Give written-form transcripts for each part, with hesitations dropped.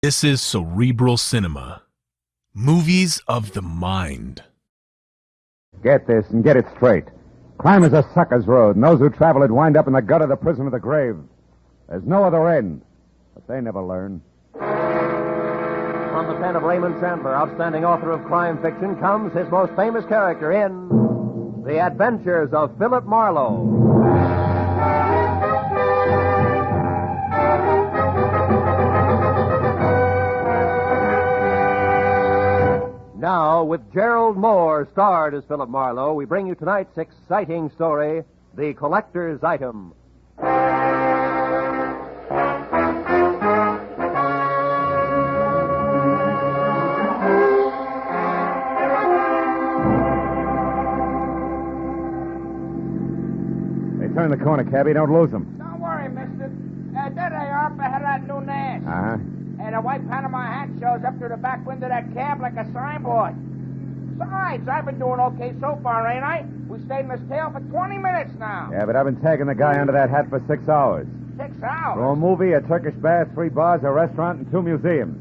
This is cerebral cinema. Movies of the mind. Get this and get it straight. Crime is a sucker's road, and those who travel it wind up in the gut of the prison of the grave. There's no other end, but they never learn. From the pen of Raymond Chandler, outstanding author of crime fiction, comes his most famous character in The Adventures of Philip Marlowe. Now, with Gerald Moore starred as Philip Marlowe, we bring you tonight's exciting story, The Collector's Item. They turn the corner, cabby. Don't lose them. Don't worry, mister. There they are up ahead of that new nest. Uh-huh. And a white Panama hat shows up through the back window of that cab like a signboard. Besides, I've been doing okay so far, ain't I? We stayed in this tail for 20 minutes now. Yeah, but I've been tagging the guy under that hat for 6 hours. 6 hours? For a movie, a Turkish bath, 3 bars, a restaurant, and 2 museums.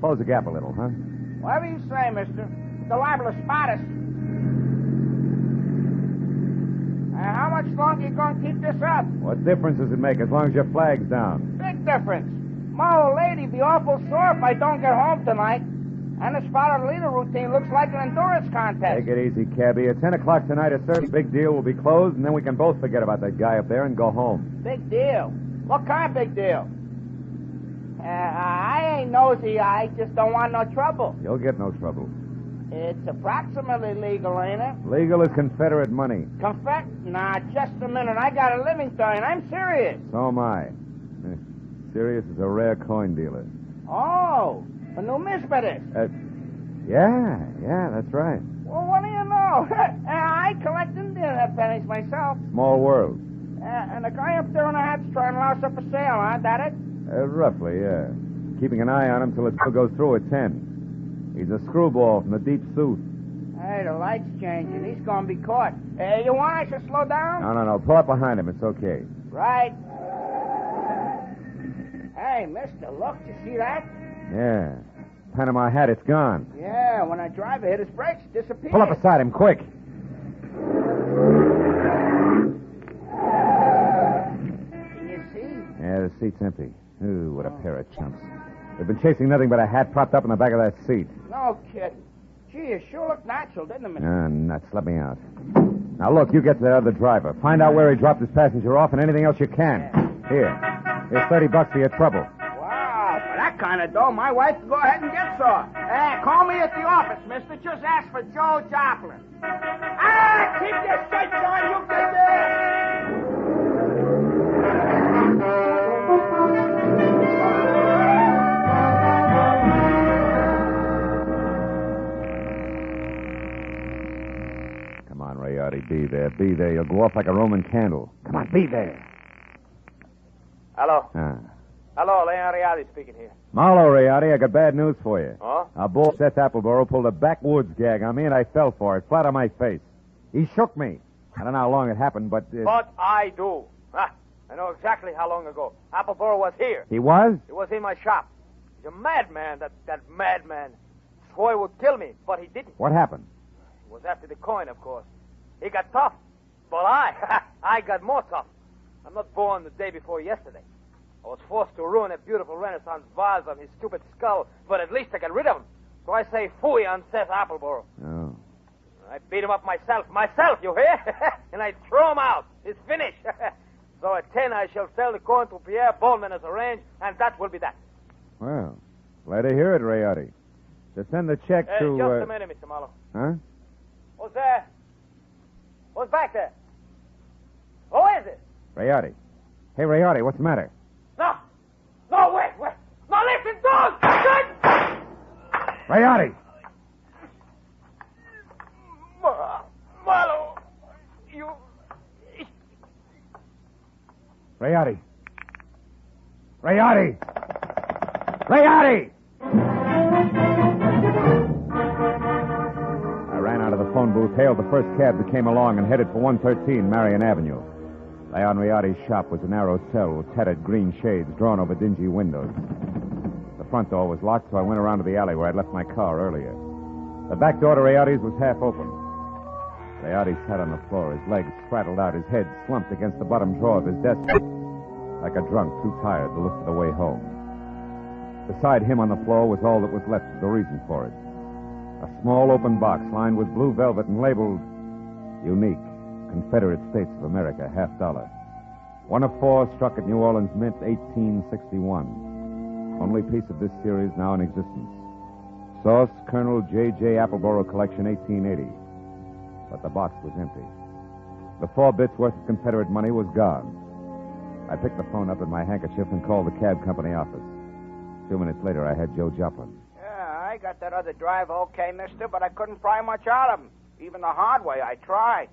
Close the gap a little, huh? Whatever you say, mister. They're liable to spot us. How much longer you going to keep this up? What difference does it make as long as your flag's down? Big difference. My old lady'd be awful sore if I don't get home tonight. And this follow leader routine looks like an endurance contest. Take it easy, cabby. At 10 o'clock tonight, a certain big deal will be closed, and then we can both forget about that guy up there and go home. Big deal? What kind of big deal? I ain't nosy. I just don't want no trouble. You'll get no trouble. It's approximately legal, ain't it? Legal is Confederate money. Nah, just a minute. I got a living to earn. I'm serious. So am I. Sirius is a rare coin dealer. Oh, a numismatic. Yeah, that's right. Well, what do you know? I collect Indian pennies myself. Small world. And the guy up there in the hat's trying to louse up for sale, huh? That it? Roughly, yeah. Keeping an eye on him till it still goes through at 10. He's a screwball from the deep south. Hey, the light's changing. He's going to be caught. You want I should slow down? No. Pull up behind him. It's okay. Right. Hey, mister, look. You see that? Yeah. Panama hat, it's gone. Yeah, when I drive, I hit his brakes. It disappeared. Pull up beside him, quick. Can you see? Yeah, the seat's empty. Ooh, what a pair of chumps. They've been chasing nothing but a hat propped up in the back of that seat. No kidding. Gee, you sure look natural, didn't it, mister? Nuts. Let me out. Now, look, you get to that other driver. Find out where he dropped his passenger off and anything else you can. Here. Here's $30 for your trouble. Wow, for that kind of dough, my wife can go ahead and get some. Call me at the office, mister. Just ask for Joe Joplin. Keep your straight on, you get there. Come on, Rayartie, be there. Be there. You'll go off like a Roman candle. Come on, be there. Hello. Ah. Hello, Leon Rayartie speaking here. Marlowe, Rayartie, I got bad news for you. Oh? Our boss, Seth Appleboro, pulled a backwoods gag on me, and I fell for it, flat on my face. He shook me. I don't know how long it happened, but... But I do. I know exactly how long ago. Appleboro was here. He was? He was in my shop. He's a madman, that madman. Swore he would kill me, but he didn't. What happened? He was after the coin, of course. He got tough. But I got more tough. I'm not born the day before yesterday. I was forced to ruin a beautiful Renaissance vase on his stupid skull, but at least I got rid of him. So I say phooey on Seth Appleboro. Oh. I beat him up myself, you hear? And I throw him out. It's finished. So at 10 I shall sell the coin to Pierre Bowman as arranged, and that will be that. Well, glad to hear it, Rayartie. To send the check to... Just a minute, Mr. Marlowe. Huh? Who's there? Who's back there? Who is it? Rayartie. Hey, Rayartie, what's the matter? No, wait. No, listen, don't! Rayartie! Marlowe, you... Rayartie! Rayartie! Rayartie! I ran out of the phone booth, hailed the first cab that came along, and headed for 113 Marion Avenue. Leon Rayartie's shop was a narrow cell with tattered green shades drawn over dingy windows. The front door was locked, so I went around to the alley where I'd left my car earlier. The back door to Rayartie's was half open. Rayartie sat on the floor, his legs spraddled out, his head slumped against the bottom drawer of his desk, like a drunk too tired to look for the way home. Beside him on the floor was all that was left of the reason for it. A small open box lined with blue velvet and labeled Unique, Confederate States of America, $50. One of 4 struck at New Orleans Mint, 1861. Only piece of this series now in existence. Source, Colonel J.J. Appleboro Collection, 1880. But the box was empty. The 4 bits worth of Confederate money was gone. I picked the phone up in my handkerchief and called the cab company office. 2 minutes later, I had Joe Joplin. Yeah, I got that other driver okay, mister, but I couldn't pry much out of him. Even the hard way, I tried.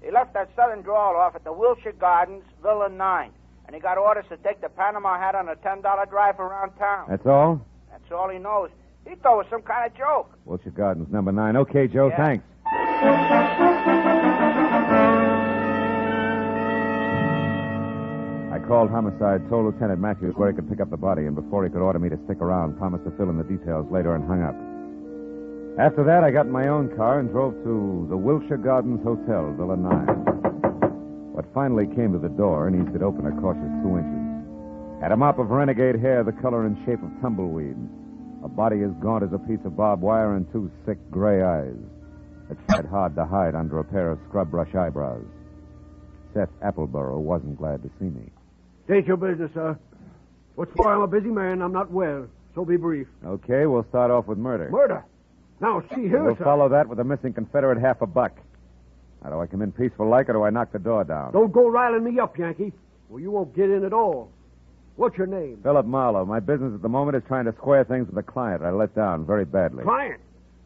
He left that southern drawl off at the Wilshire Gardens, Villa 9. And he got orders to take the Panama hat on a $10 drive around town. That's all? That's all he knows. He thought it was some kind of joke. Wilshire Gardens, number 9. Okay, Joe, Yeah. thanks. I called homicide, told Lieutenant Matthews where he could pick up the body, and before he could order me to stick around, promised to fill in the details later, and hung up. After that, I got in my own car and drove to the Wilshire Gardens Hotel, Villa 9. What finally came to the door and eased it open a cautious 2 inches. Had a mop of renegade hair the color and shape of tumbleweed, a body as gaunt as a piece of barbed wire, and 2 sick gray eyes that tried hard to hide under a pair of scrub brush eyebrows. Seth Appleboro wasn't glad to see me. Ain't your business, sir. What's for? I'm a busy man. I'm not well, so be brief. Okay, we'll start off with murder. Murder? Now, see here, We'll sir. follow that with a missing Confederate $50. Now, do I come in peaceful like, or do I knock the door down? Don't go riling me up, Yankee. Well, you won't get in at all. What's your name? Philip Marlowe. My business at the moment is trying to square things with a client I let down very badly. Client?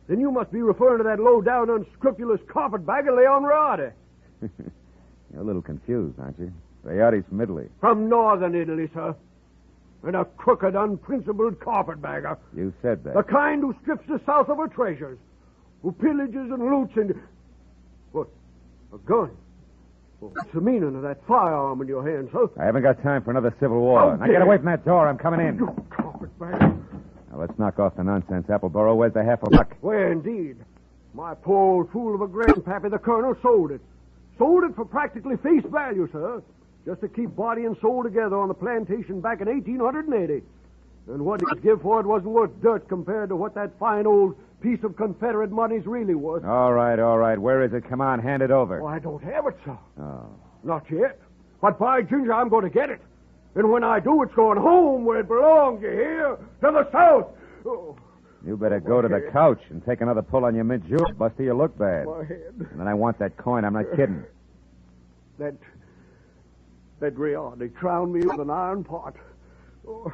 Then you must be referring to that low-down, unscrupulous carpetbagger, Leon Rayartie. You're a little confused, aren't you? Rayartie's from Italy. From northern Italy, sir. And a crooked, unprincipled carpetbagger. You said that. The kind who strips the South of her treasures. Who pillages and loots and... What? A gun? Well, what's the meaning of that firearm in your hand, sir? I haven't got time for another civil war. Now get away from that door. I'm coming in. You carpetbagger. Now let's knock off the nonsense, Appleboro. Where's the $50? Where, indeed? My poor old fool of a grandpappy, the colonel, sold it. Sold it for practically face value, sir. Just to keep body and soul together on the plantation back in 1880. And what he'd give for it wasn't worth dirt compared to what that fine old piece of Confederate money's really worth. All right, all right. Where is it? Come on, hand it over. Oh, I don't have it, sir. Oh. Not yet. But by ginger, I'm going to get it. And when I do, it's going home where it belongs, you hear? To the South. Oh, You better go to the couch and take another pull on your mint juice, Buster. You look bad. my head. And then I want that coin. I'm not kidding. That Rayartie crowned me with an iron pot. Oh,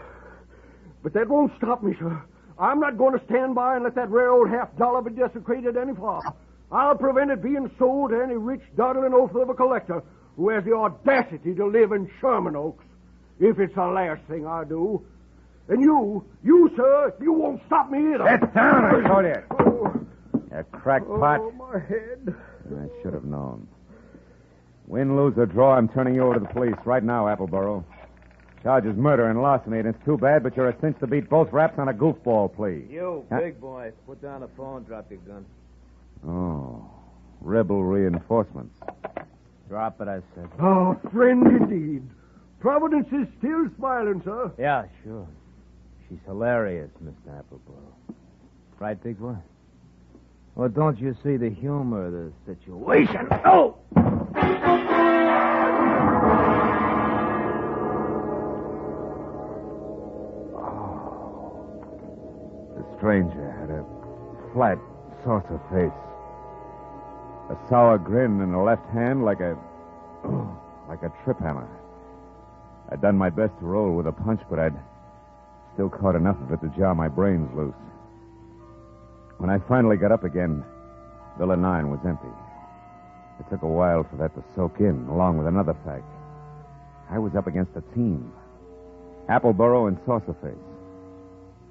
but that won't stop me, sir. I'm not going to stand by and let that rare old $50 be desecrated any farther. I'll prevent it being sold to any rich, dawdling oaf of a collector who has the audacity to live in Sherman Oaks, if it's the last thing I do. And you, sir, you won't stop me either. Get down, I told you. Oh, You crackpot. oh, my head. I should have known. Win, lose, or draw, I'm turning you over to the police right now, Appleboro. Charge is murder and larceny, and it's too bad, but you're a cinch to beat both raps on a goofball plea. You, Huh? big boy, put down the phone, drop your gun. Oh, rebel reinforcements. Drop it, I said. Oh, friend indeed. Providence is still smiling, sir. Yeah, sure. She's hilarious, Mr. Appleboro. Right, big boy? Well, don't you see the humor of the situation? Oh! The stranger had a flat, saucer face. A sour grin in the left hand like a trip hammer. I'd done my best to roll with a punch, but I'd still caught enough of it to jar my brains loose. When I finally got up again, Villa 9 was empty. It took a while for that to soak in, along with another fact. I was up against a team. Appleboro and Saucerface.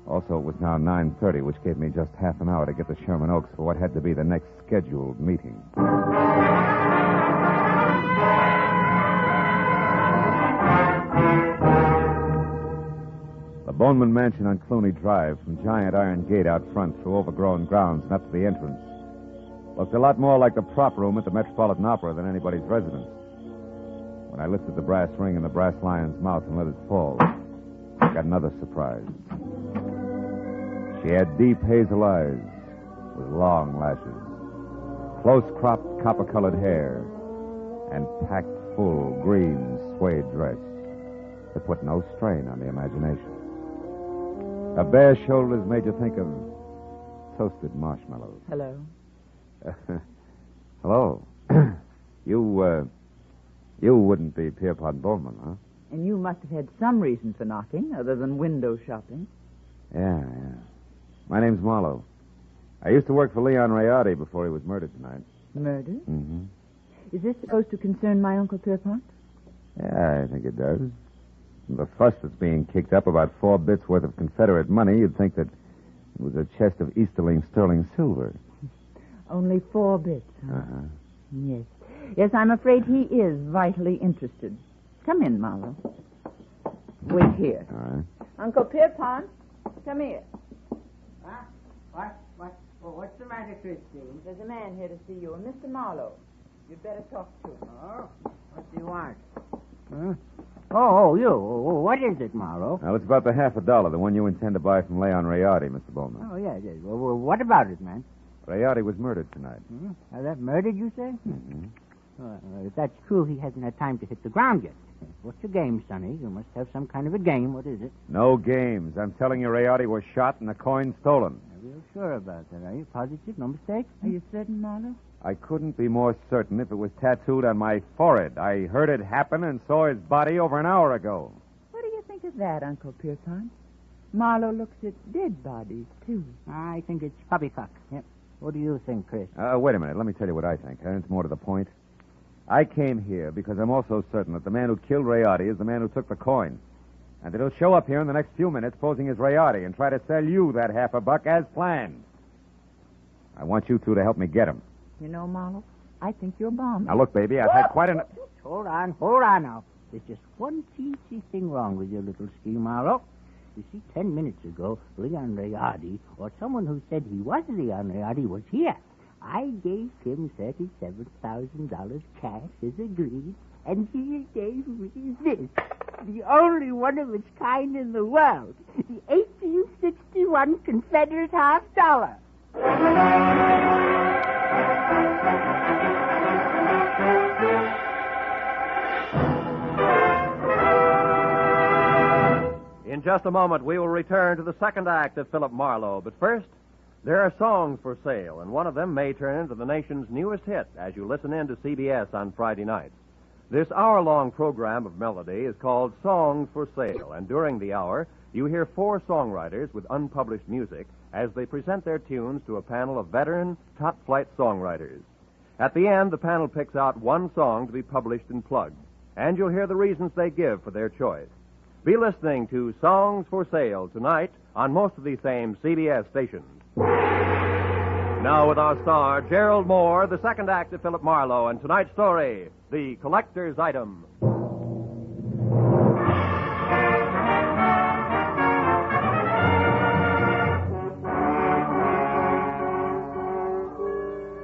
Also, it was now 9:30, which gave me just half an hour to get to Sherman Oaks for what had to be the next scheduled meeting. The Bowman Mansion on Clooney Drive, from giant iron gate out front through overgrown grounds and up to the entrance. Looked a lot more like the prop room at the Metropolitan Opera than anybody's residence. When I lifted the brass ring in the brass lion's mouth and let it fall, I got another surprise. She had deep hazel eyes with long lashes, close-cropped copper-colored hair, and packed, full, green suede dress that put no strain on the imagination. Her bare shoulders made you think of toasted marshmallows. Hello. Hello. You wouldn't be Pierpont Bowman, huh? And you must have had some reason for knocking, other than window shopping. Yeah. My name's Marlowe. I used to work for Leon Rayartie before he was murdered tonight. Murdered? Mm-hmm. Is this supposed to concern my Uncle Pierpont? Yeah, I think it does. From the fuss that's being kicked up about 4 bits worth of Confederate money, you'd think that it was a chest of Easterling sterling silver. Only 4 bits, huh? Uh-huh. Yes. Yes, I'm afraid he is vitally interested. Come in, Marlowe. Wait here. All right. Uncle Pierpont, come here. What's the matter, Christine? There's a man here to see you, a Mr. Marlowe. You'd better talk to him. Oh, what do you want? Huh? Oh, you. What is it, Marlowe? Well, it's about the $50, the one you intend to buy from Leon Rayartie, Mr. Bowman. Oh, yeah. Well, what about it, man? Rayartie was murdered tonight. Now, that murdered, you say? Mm-hmm. If that's true, he hasn't had time to hit the ground yet. What's your game, Sonny? You must have some kind of a game. What is it? No games. I'm telling you, Rayartie was shot and the coin stolen. You're real sure about that, are you? Positive? No mistake? Are you certain, Marlowe? I couldn't be more certain if it was tattooed on my forehead. I heard it happen and saw his body over an hour ago. What do you think of that, Uncle Pierpont? Marlowe looks at dead bodies, too. I think it's poppycock. Yep. What do you think, Chris? Wait a minute. Let me tell you what I think. It's more to the point. I came here because I'm also certain that the man who killed Rayartie is the man who took the coin. And that he'll show up here in the next few minutes posing as Rayartie and try to sell you that $50 as planned. I want you two to help me get him. You know, Marlowe, I think you're bombing. Now, look, baby, I've had quite an... Hold on now. There's just one teensy thing wrong with your little scheme, Marlowe. You see, 10 minutes ago, Leon Rayartie, or someone who said he was Leon Rayartie, was here. I gave him $37,000 cash as agreed, and he gave me this, the only one of its kind in the world, the 1861 Confederate $50. In just a moment, we will return to the second act of Philip Marlowe. But first, there are songs for sale, and one of them may turn into the nation's newest hit as you listen in to CBS on Friday nights. This hour-long program of melody is called Songs for Sale, and during the hour, you hear 4 songwriters with unpublished music as they present their tunes to a panel of veteran, top-flight songwriters. At the end, the panel picks out one song to be published and plugged, and you'll hear the reasons they give for their choice. Be listening to Songs for Sale tonight on most of these same CBS stations. Now with our star, Gerald Moore, the second act of Philip Marlowe, and tonight's story, The Collector's Item.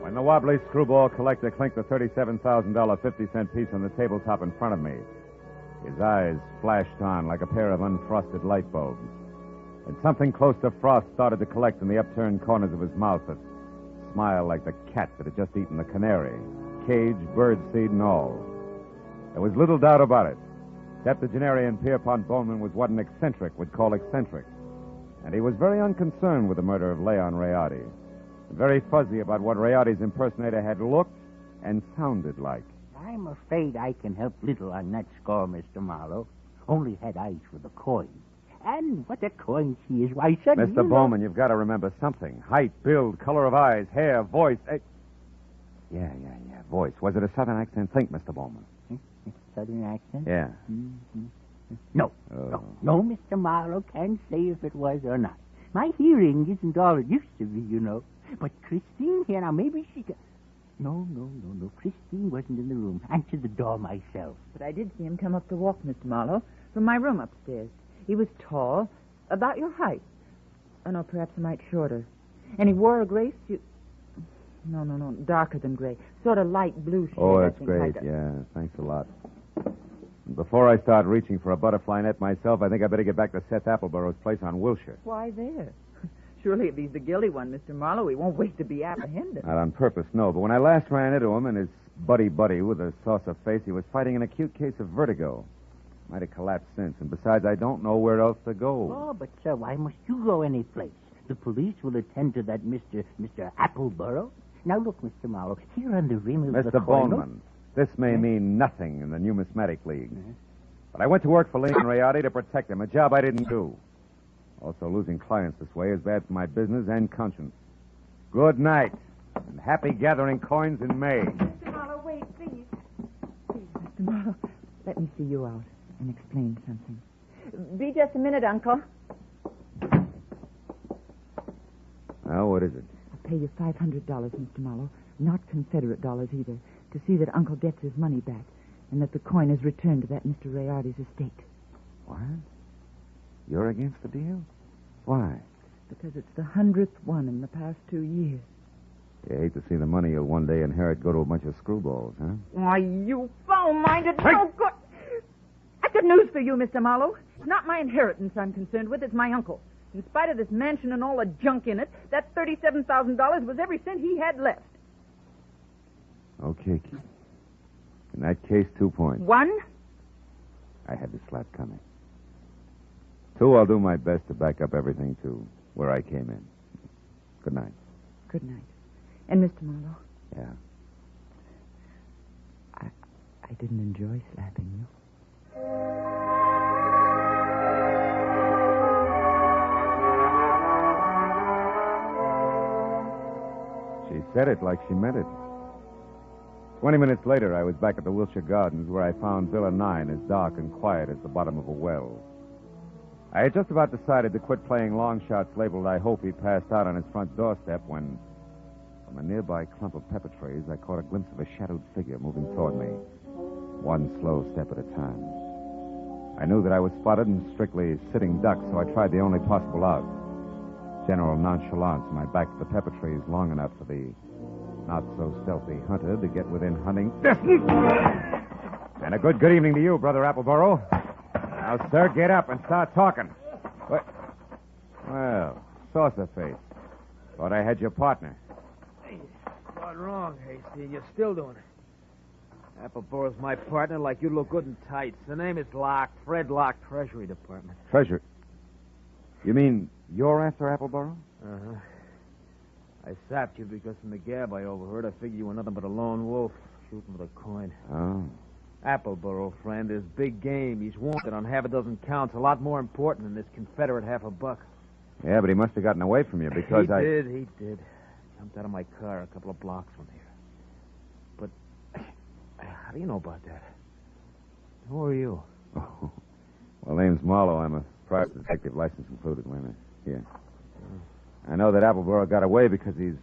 When the wobbly screwball collector clinked the $37,000 50-cent piece on the tabletop in front of me, his eyes flashed on like a pair of unfrosted light bulbs. And something close to frost started to collect in the upturned corners of his mouth, a smile like the cat that had just eaten the canary, cage, birdseed, and all. There was little doubt about it. Septuagenarian Pierpont Bowman was what an eccentric would call eccentric. And he was very unconcerned with the murder of Leon Rayartie. Very fuzzy about what Rayartie's impersonator had looked and sounded like. I'm afraid I can help little on that score, Mr. Marlowe. Only had eyes for the coin. And what a coin she is. Why, suddenly... Mr. Bowman, you've got to remember something. Height, build, color of eyes, hair, voice. Yeah, voice. Was it a southern accent? Think, Mr. Bowman. Southern accent? Yeah. Mm-hmm. No, Mr. Marlowe can't say if it was or not. My hearing isn't all it used to be, you know. But Christine here, now maybe she could... No. Christine wasn't in the room. Answered the door myself. But I did see him come up the walk, Mr. Marlowe, from my room upstairs. He was tall, About your height. Oh, no, perhaps a mite shorter. And he wore a gray suit. No, darker than gray. Sort of light blue shade. Oh, I that's think, great. like a- Yeah, thanks a lot. Before I start reaching for a butterfly net myself, I think I better get back to Seth Appleburow's place on Wilshire. Why there? Surely if he's the guilty one, Mr. Marlowe, he won't wait to be apprehended. Not on purpose, no. But when I last ran into him and his buddy with a saucer face, he was fighting an acute case of vertigo. Might have collapsed since. And besides, I don't know where else to go. Oh, but, sir, why must you go any place? The police will attend to that Mr. Appleborough. Now, look, Mr. Marlowe, here on the rim of the Mr. coin... Bowman, this may mean nothing in the numismatic league. But I went to work for Leon Rayartie to protect him, a job I didn't do. Also, losing clients this way is bad for my business and conscience. Good night, and happy gathering coins in May. Mr. Marlowe, wait, please. Please, Mr. Marlowe, let me see you out and explain something. Be just a minute, Uncle. Now, what is it? I'll pay you $500, Mr. Marlowe, not Confederate dollars either, to see that Uncle gets his money back and that the coin is returned to that Mr. Rayartie's estate. What? You're against the deal? Why? Because it's the 100th one in the past 2 years. You hate to see the money you'll one day inherit go to a bunch of screwballs, huh? Why, you foul-minded, no good... I've got news for you, Mr. Marlowe. It's not my inheritance I'm concerned with, it's my uncle. In spite of this mansion and all the junk in it, that $37,000 was every cent he had left. Okay, Keith. In that case, 2 points. 1, I had the slap coming. 2, I'll do my best to back up everything to where I came in. Good night. good night. And Mr. Marlowe, Yeah. I didn't enjoy slapping you. She said it like she meant it. 20 minutes later, I was back at the Wilshire Gardens, where I found Villa 9 as dark and quiet as the bottom of a well. I had just about decided to quit playing long shots labeled I Hope He passed out on his front doorstep when, from a nearby clump of pepper trees, I caught a glimpse of a shadowed figure moving toward me, one slow step at a time. I knew that I was spotted and strictly sitting duck, so I tried the only possible out. General nonchalance, my back to the pepper trees long enough for the not-so-stealthy hunter to get within hunting distance. And a good evening to you, Brother Appleborough. Now, sir, get up and start talking. What? Well, saucer face. Thought I had your partner. Hey, what's wrong, Hasty? You're still doing it. Appleburow's my partner, like you look good in tights. The name is Locke, Fred Locke, Treasury Department. Treasure. You mean you're after Appleborough? Uh-huh. I sapped you because from the gab I overheard, I figured you were nothing but a lone wolf shooting with a coin. Oh. Appleborough, friend, is big game. He's wanted on half a dozen counts, a lot more important than this Confederate $50. Yeah, but he must have gotten away from you because He did. Jumped out of my car a couple of blocks from here. But how do you know about that? Who are you? Oh. Well, name's Marlowe. I'm a private detective, license included. Wait a minute. Here. I know that Appleborough got away because he's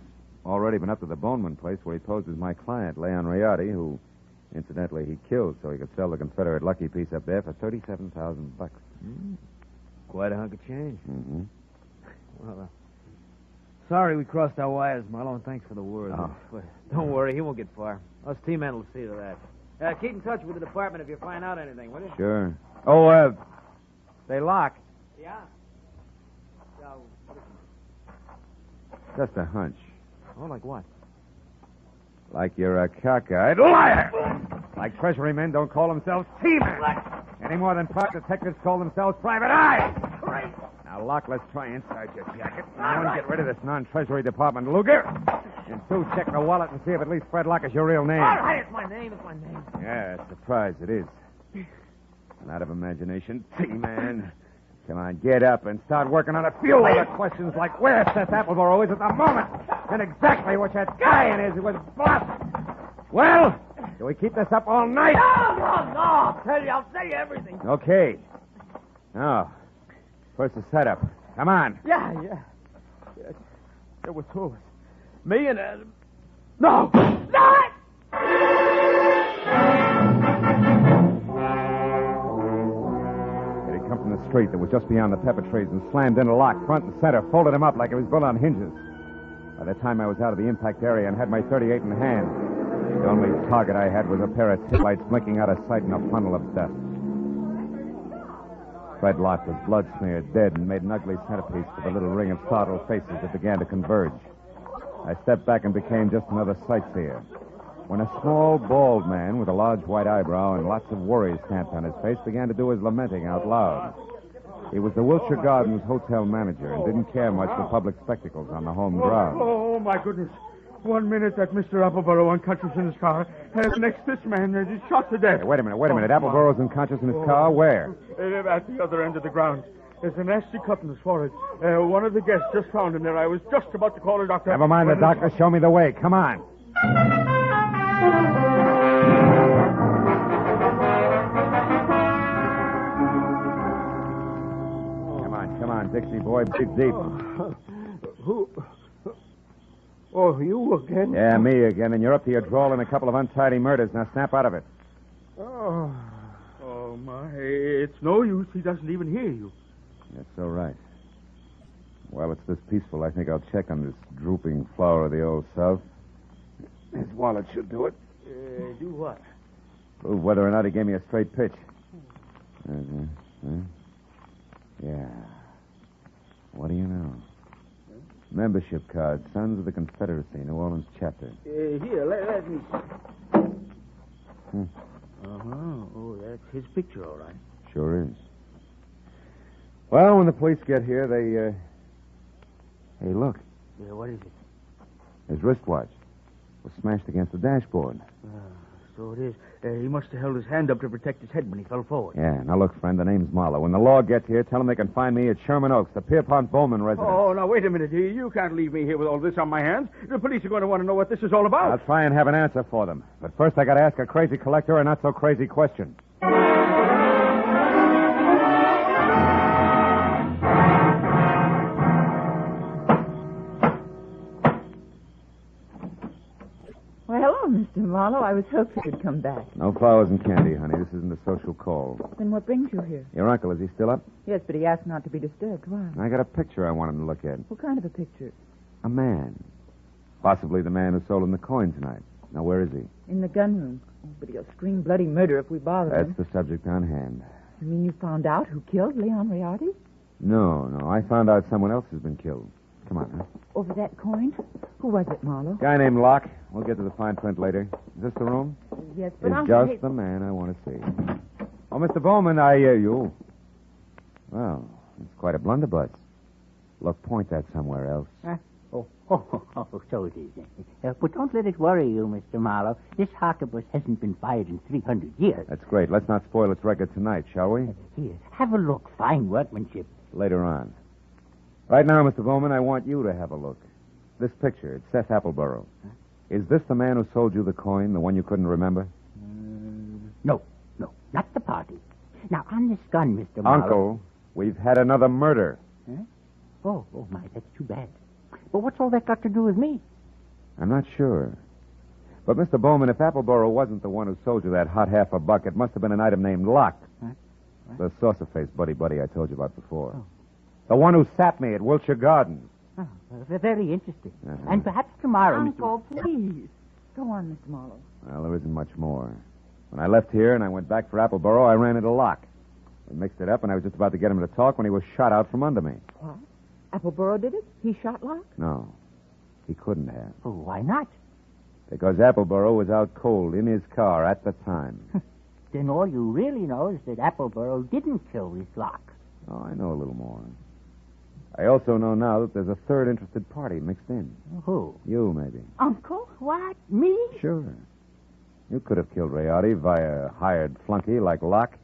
already been up to the Bowman place where he posed as my client, Leon Rayartie, who, incidentally, he killed so he could sell the Confederate lucky piece up there for $37,000. Quite a hunk of change. Mm-hmm. Well, sorry we crossed our wires, Marlowe, and thanks for the word. Oh. But don't worry, he won't get far. Us T-men will see to that. Keep in touch with the department if you find out anything, will you? Sure. Oh, say Locke. Yeah. So, Just a hunch. oh, like what? Like you're a cockeyed liar. Like Treasury men don't call themselves T-men. Any more than private detectives call themselves private eyes. Now, Locke, let's try inside your jacket. And one, get rid of this non-Treasury Department Luger. And 2, check the wallet and see if at least Fred Locke is your real name. All right, it's my name. Yeah, surprise it is. And out of imagination, T-man. Come on, get up and start working on a few other questions like where Seth Appleborough is at the moment and exactly what that guy in is who was bluff. Well, do we keep this up all night? No. I'll tell you everything. Okay. Now, first the setup. Come on. Yeah. There were 2 of us. Me and... No! It had come from the street that was just beyond the pepper trees and slammed into Locke front and center, folded him up like he was built on hinges. By the time I was out of the impact area and had my .38 in hand, the only target I had was a pair of lights blinking out of sight in a funnel of dust. Fred Locke was blood-smeared, dead, and made an ugly centerpiece for the little ring of startled faces that began to converge. I stepped back and became just another sightseer. When a small, bald man with a large white eyebrow and lots of worry stamped on his face began to do his lamenting out loud. He was the Wilshire Gardens hotel manager and didn't care much for public spectacles on the home ground. Oh, my goodness. 1 minute that Mr. Appleborough unconscious in his car. Next, this man is shot to death. Hey, wait a minute. Appleborow's unconscious in his car? Where? At the other end of the ground. There's a nasty cut in his forehead. One of the guests just found him there. I was just about to call a doctor. Never mind the doctor. Show me the way. Come on. Come on, Dixie boy. Breathe deep. Who? Oh, you again? Yeah, me again. And you're up to your drawl in a couple of untidy murders. Now snap out of it. Oh, my. It's no use. He doesn't even hear you. That's so right. While it's this peaceful, I think I'll check on this drooping flower of the old South. His wallet should do it. Do what? Prove whether or not he gave me a straight pitch. Yeah. What do you know? Membership card, Sons of the Confederacy, New Orleans chapter. Here, let me see. Oh, that's his picture, all right. Sure is. Well, when the police get here, they, Hey, look. Yeah, what is it? His wristwatch was smashed against the dashboard. So it is. He must have held his hand up to protect his head when he fell forward. Yeah, now look, friend, the name's Marlowe. When the law gets here, tell them they can find me at Sherman Oaks, the Pierpont Bowman residence. Oh, now, wait a minute. You can't leave me here with all this on my hands. The police are going to want to know what this is all about. I'll try and have an answer for them. But first, I got to ask a crazy collector a not-so-crazy question. Mr. Marlowe, I was hoping you'd come back. No flowers and candy, honey. This isn't a social call. Then what brings you here? Your uncle, is he still up? Yes, but he asked not to be disturbed. Why? I got a picture I want him to look at. What kind of a picture? A man. Possibly the man who sold him the coin tonight. Now, where is he? In the gun room. Oh, but he'll scream bloody murder if we bother him. That's the subject on hand. You mean you found out who killed Leon Rayartie? No. I found out someone else has been killed. Come on, huh? Over that coin? Who was it, Marlowe? Guy named Locke. We'll get to the fine print later. Is this the room? Yes, but It's just the man I want to see. Oh, Mr. Bowman, I hear you. Well, it's quite a blunderbuss. Look, point that somewhere else. So it is. But don't let it worry you, Mr. Marlowe. This harquebus hasn't been fired in 300 years. That's great. Let's not spoil its record tonight, shall we? Here, have a look. Fine workmanship. Later on. Right now, Mr. Bowman, I want you to have a look. This picture, it's Seth Appleborough. Huh? Is this the man who sold you the coin, the one you couldn't remember? No, not the party. Now, on this gun, Mr. Marlowe... Uncle, we've had another murder. Huh? Oh, my, that's too bad. But what's all that got to do with me? I'm not sure. But, Mr. Bowman, if Appleborough wasn't the one who sold you that hot half a buck, it must have been an item named Locke. Huh? The saucer-faced buddy I told you about before. Oh. The one who sapped me at Wilshire Gardens. Oh, very interesting. And perhaps tomorrow, Uncle, please. Go on, Mr. Marlowe. Well, there isn't much more. When I left here and I went back for Appleborough, I ran into Locke. We mixed it up, and I was just about to get him to talk when he was shot out from under me. What? Appleborough did it? He shot Locke? No. He couldn't have. Oh, why not? Because Appleborough was out cold in his car at the time. Then all you really know is that Appleborough didn't kill this Locke. Oh, I know a little more. I also know now that there's a third interested party mixed in. Who? You, maybe. Uncle? What? Me? Sure. You could have killed Rayartie via a hired flunky like Locke.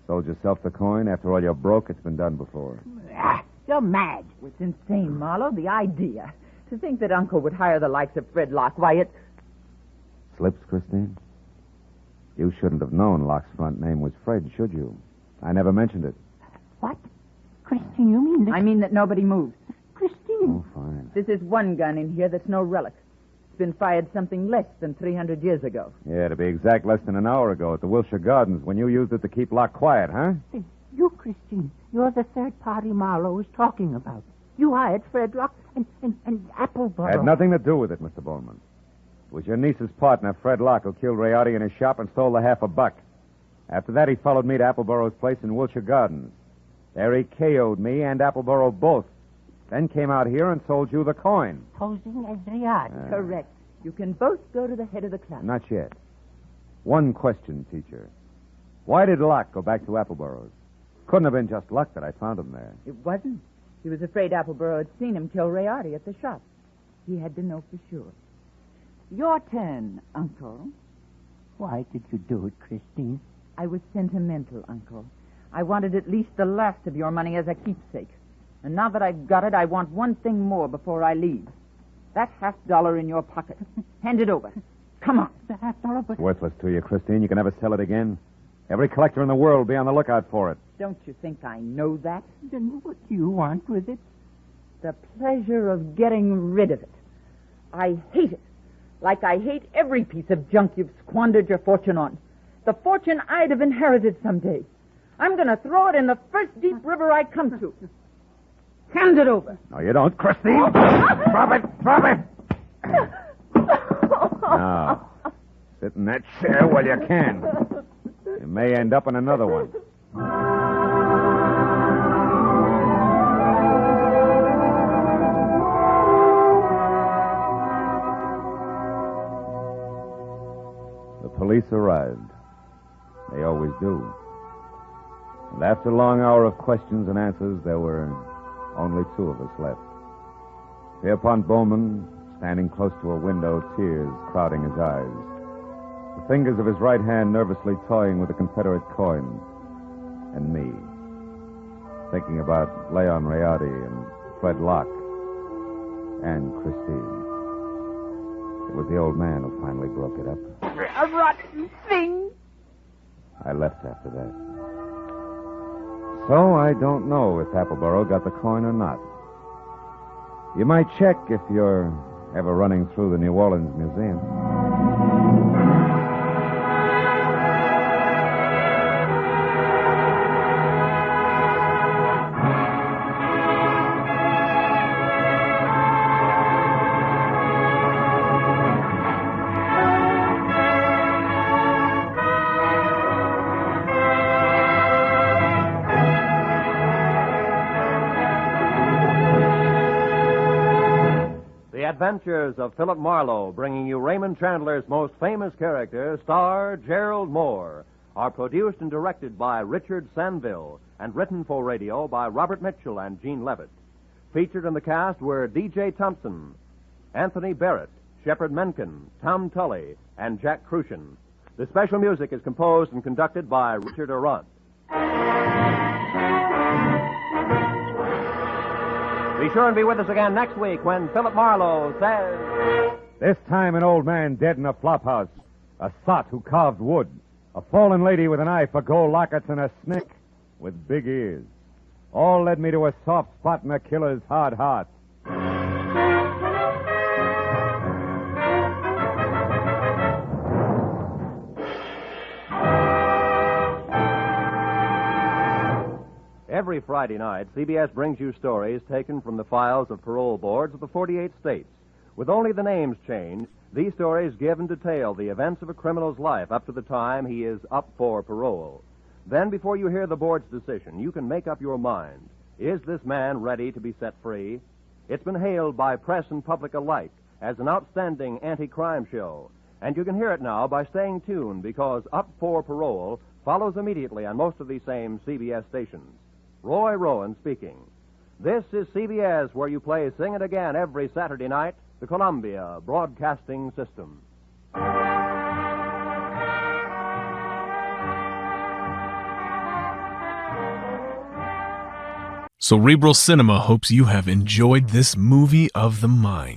Sold yourself the coin. After all, you're broke. It's been done before. You're mad. It's insane, Marlowe. The idea. To think that Uncle would hire the likes of Fred Locke. Why, it... Slips, Christine? You shouldn't have known Locke's front name was Fred, should you? I never mentioned it. What? Christine, you mean that... I mean that nobody moves. Christine. Oh, fine. This is one gun in here that's no relic. It's been fired something less than 300 years ago. Yeah, to be exact, less than an hour ago at the Wilshire Gardens when you used it to keep Locke quiet, huh? You, Christine, you're the third party Marlowe was talking about. You hired Fred Locke and Apple Burrow. Had nothing to do with it, Mr. Bowman. It was your niece's partner, Fred Locke, who killed Rayartie in his shop and stole the $1/2. After that, he followed me to Appleburrow's place in Wilshire Gardens. There he KO'd me and Appleburrow both. Then came out here and sold you the coin. Posing as Rayartie. Correct. You can both go to the head of the class. Not yet. One question, teacher. Why did Locke go back to Appleburrow's? Couldn't have been just luck that I found him there. It wasn't. He was afraid Appleburrow had seen him kill Rayartie at the shop. He had to know for sure. Your turn, Uncle. Why did you do it, Christine? I was sentimental, Uncle. I wanted at least the last of your money as a keepsake. And now that I've got it, I want one thing more before I leave. That $50 in your pocket. Hand it over. Come on. The $50, but... Worthless to you, Christine. You can never sell it again. Every collector in the world will be on the lookout for it. Don't you think I know that? Then what do you want with it? The pleasure of getting rid of it. I hate it. Like I hate every piece of junk you've squandered your fortune on. The fortune I'd have inherited someday. I'm going to throw it in the first deep river I come to. Hand it over. No, you don't, Christine. Drop it. Drop it. Now, sit in that chair while you can. You may end up in another one. The police arrived. They always do. And after a long hour of questions and answers, there were only two of us left. Pierpont Bowman, standing close to a window, tears crowding his eyes. The fingers of his right hand nervously toying with the Confederate coin. And me, thinking about Leon Rayartie and Fred Locke and Christine. It was the old man who finally broke it up. A rotten thing. I left after that. So I don't know if Appleburrow got the coin or not. You might check if you're ever running through the New Orleans Museum. Adventures of Philip Marlowe, bringing you Raymond Chandler's most famous character, star Gerald Moore, are produced and directed by Richard Sanville and written for radio by Robert Mitchell and Gene Levitt. Featured in the cast were D.J. Thompson, Anthony Barrett, Shepard Menken, Tom Tully, and Jack Crucian. The special music is composed and conducted by Richard Arant. Be sure and be with us again next week when Philip Marlowe says... This time an old man dead in a flophouse, a sot who carved wood, a fallen lady with an eye for gold lockets, and a snake with big ears. All led me to a soft spot in a killer's hard heart. Every Friday night, CBS brings you stories taken from the files of parole boards of the 48 states. With only the names changed, these stories give and detail the events of a criminal's life up to the time he is up for parole. Then, before you hear the board's decision, you can make up your mind. Is this man ready to be set free? It's been hailed by press and public alike as an outstanding anti-crime show. And you can hear it now by staying tuned, because Up for Parole follows immediately on most of these same CBS stations. Roy Rowan speaking. This is CBS, where you play Sing It Again every Saturday night, the Columbia Broadcasting System. Cerebral Cinema hopes you have enjoyed this movie of the mind.